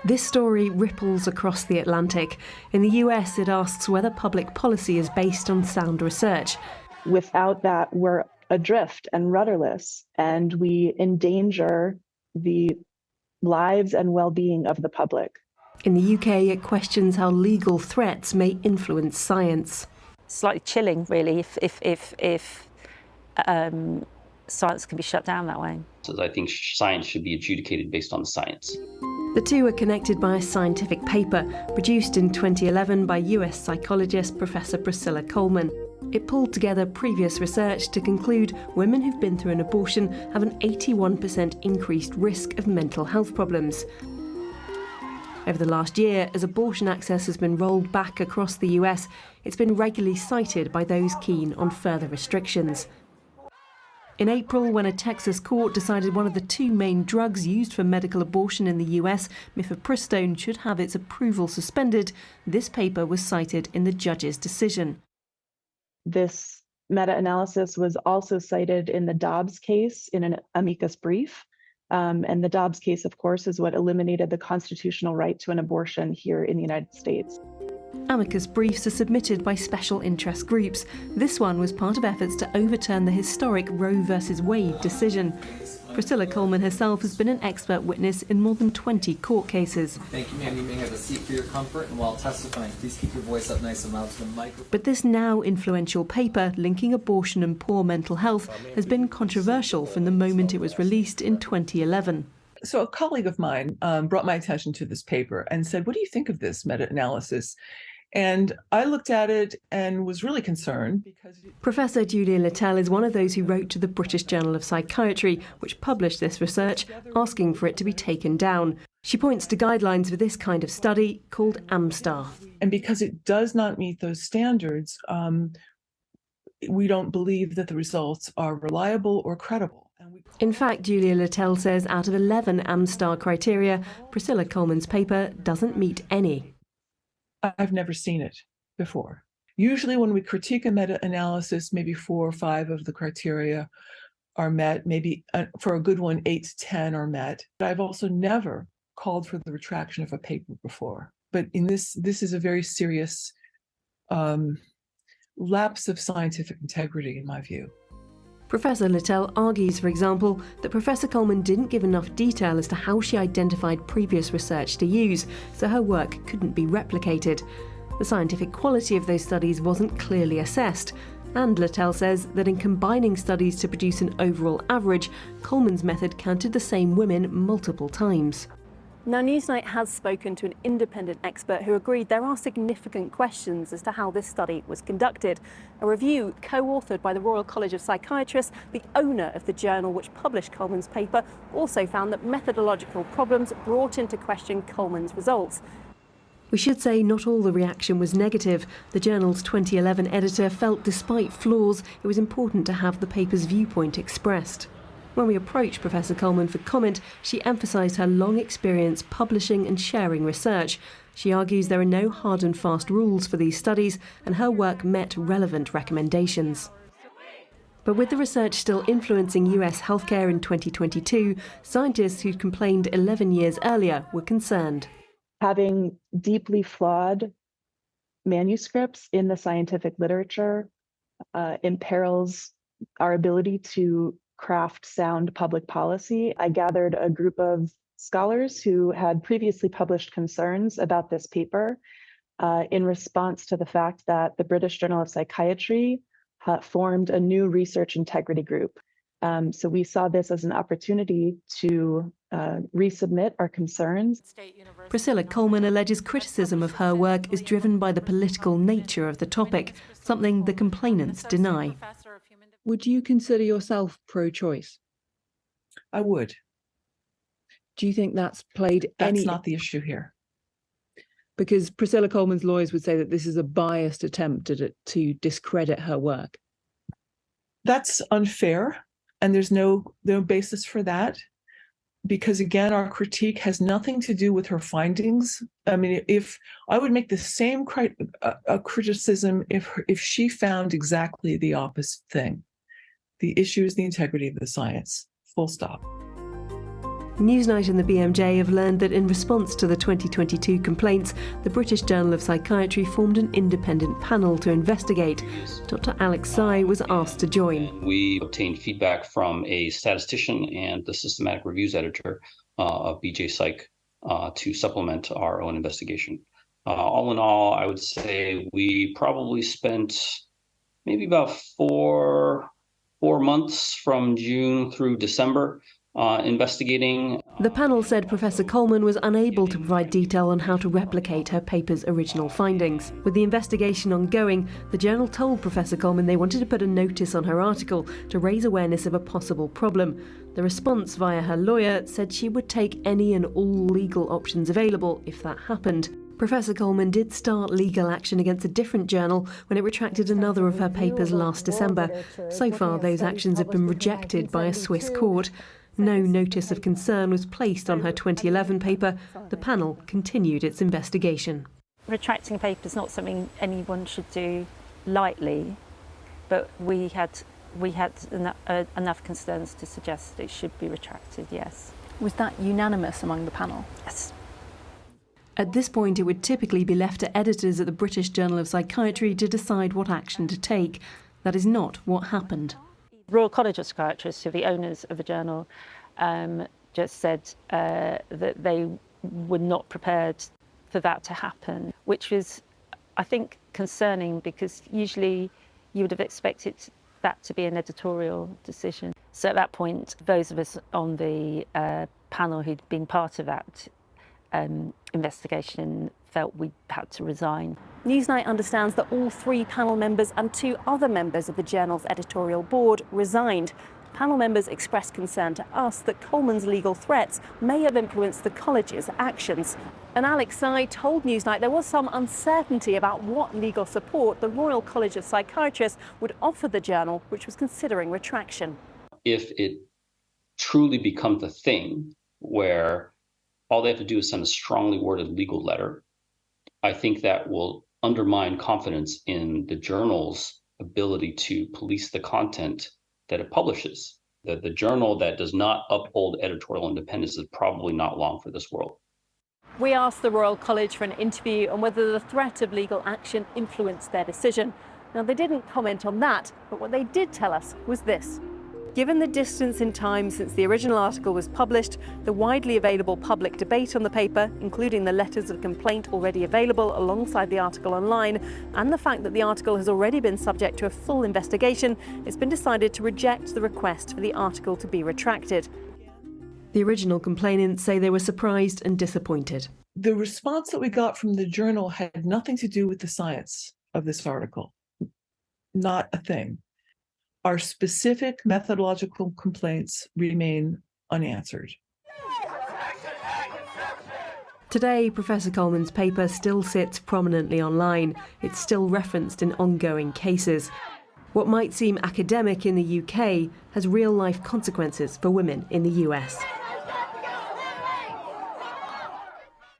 This story ripples across the Atlantic. In the US, it asks whether public policy is based on sound research. Without that, we're adrift and rudderless, and we endanger the lives and well-being of the public. In the UK, it questions how legal threats may influence science. Slightly chilling, really, if science can be shut down that way. So I think science should be adjudicated based on the science. The two are connected by a scientific paper produced in 2011 by US psychologist Professor Priscilla Coleman. It pulled together previous research to conclude women who've been through an abortion have an 81% increased risk of mental health problems. Over the last year, as abortion access has been rolled back across the US, it's been regularly cited by those keen on further restrictions. In April, when a Texas court decided one of the two main drugs used for medical abortion in the US, mifepristone, should have its approval suspended, this paper was cited in the judge's decision. This meta-analysis was also cited in the Dobbs case in an amicus brief. And the Dobbs case, of course, is what eliminated the constitutional right to an abortion here in the United States. Amicus briefs are submitted by special interest groups. This one was part of efforts to overturn the historic Roe v. Wade decision. Priscilla Coleman herself has been an expert witness in more than 20 court cases. Thank you, ma'am. You may have a seat for your comfort, and while testifying, please keep your voice up nice and loud to the microphone. But this now influential paper linking abortion and poor mental health has been controversial from the moment it was released in 2011. So a colleague of mine brought my attention to this paper and said, "What do you think of this meta-analysis?" And I looked at it and was really concerned because... Professor Julia Littell is one of those who wrote to the British Journal of Psychiatry, which published this research, asking for it to be taken down. She points to guidelines for this kind of study called AMSTAR. And because it does not meet those standards, we don't believe that the results are reliable or credible. In fact, Julia Littell says out of 11 AMSTAR criteria, Priscilla Coleman's paper doesn't meet any. I've never seen it before. Usually when we critique a meta-analysis, maybe 4 or 5 of the criteria are met, maybe for a good one, 8 to 10 are met. I've also never called for the retraction of a paper before. But in this is a very serious lapse of scientific integrity, in my view. Professor Littell argues, for example, that Professor Coleman didn't give enough detail as to how she identified previous research to use, so her work couldn't be replicated. The scientific quality of those studies wasn't clearly assessed, and Littell says that in combining studies to produce an overall average, Coleman's method counted the same women multiple times. Now, Newsnight has spoken to an independent expert who agreed there are significant questions as to how this study was conducted. A review co-authored by the Royal College of Psychiatrists, the owner of the journal which published Coleman's paper, also found that methodological problems brought into question Coleman's results. We should say not all the reaction was negative. The journal's 2011 editor felt despite flaws, it was important to have the paper's viewpoint expressed. When we approached Professor Coleman for comment, she emphasised her long experience publishing and sharing research. She argues there are no hard and fast rules for these studies, and her work met relevant recommendations. But with the research still influencing US healthcare in 2022, scientists who'd complained 11 years earlier were concerned. Having deeply flawed manuscripts in the scientific literature imperils our ability to craft sound public policy. I gathered a group of scholars who had previously published concerns about this paper in response to the fact that the British Journal of Psychiatry formed a new research integrity group. So we saw this as an opportunity to resubmit our concerns. Priscilla Coleman alleges criticism of her work is driven by the political nature of the topic, something the complainants deny. Would you consider yourself pro-choice? I would. Do you think that's played any... That's not the issue here. Because Priscilla Coleman's lawyers would say that this is a biased attempt at it to discredit her work. That's unfair, and there's no basis for that. Because again, our critique has nothing to do with her findings. I mean, if I would make the same criticism if she found exactly the opposite thing. The issue is the integrity of the science, full stop. Newsnight and the BMJ have learned that in response to the 2022 complaints, the British Journal of Psychiatry formed an independent panel to investigate. Dr. Alex Tsai was asked to join. We obtained feedback from a statistician and the systematic reviews editor of BJ Psych to supplement our own investigation. All in all, I would say we probably spent maybe about four months from June through December investigating. The panel said Professor Coleman was unable to provide detail on how to replicate her paper's original findings. With the investigation ongoing, the journal told Professor Coleman they wanted to put a notice on her article to raise awareness of a possible problem. The response via her lawyer said she would take any and all legal options available if that happened. Professor Coleman did start legal action against a different journal when it retracted another of her papers last December. So far, those actions have been rejected by a Swiss court. No notice of concern was placed on her 2011 paper. The panel continued its investigation. Retracting a paper is not something anyone should do lightly, but we had enough concerns to suggest it should be retracted, yes. Was that unanimous among the panel? Yes. At this point, it would typically be left to editors at the British Journal of Psychiatry to decide what action to take. That is not what happened. Royal College of Psychiatrists, who are the owners of the journal, just said that they were not prepared for that to happen, which was, I think, concerning because usually you would have expected that to be an editorial decision. So at that point, those of us on the panel who'd been part of that investigation felt we had to resign. Newsnight understands that all 3 panel members and 2 other members of the journal's editorial board resigned. Panel members expressed concern to us that Coleman's legal threats may have influenced the college's actions. And Alex Tsai told Newsnight there was some uncertainty about what legal support the Royal College of Psychiatrists would offer the journal, which was considering retraction. If it truly becomes a thing where all they have to do is send a strongly worded legal letter, I think that will undermine confidence in the journal's ability to police the content that it publishes. The journal that does not uphold editorial independence is probably not long for this world. We asked the Royal College for an interview on whether the threat of legal action influenced their decision. Now, they didn't comment on that, but what they did tell us was this. Given the distance in time since the original article was published, the widely available public debate on the paper, including the letters of complaint already available alongside the article online, and the fact that the article has already been subject to a full investigation, it's been decided to reject the request for the article to be retracted. The original complainants say they were surprised and disappointed. The response that we got from the journal had nothing to do with the science of this article. Not a thing. Our specific methodological complaints remain unanswered. Today, Professor Coleman's paper still sits prominently online. It's still referenced in ongoing cases. What might seem academic in the UK has real-life consequences for women in the US.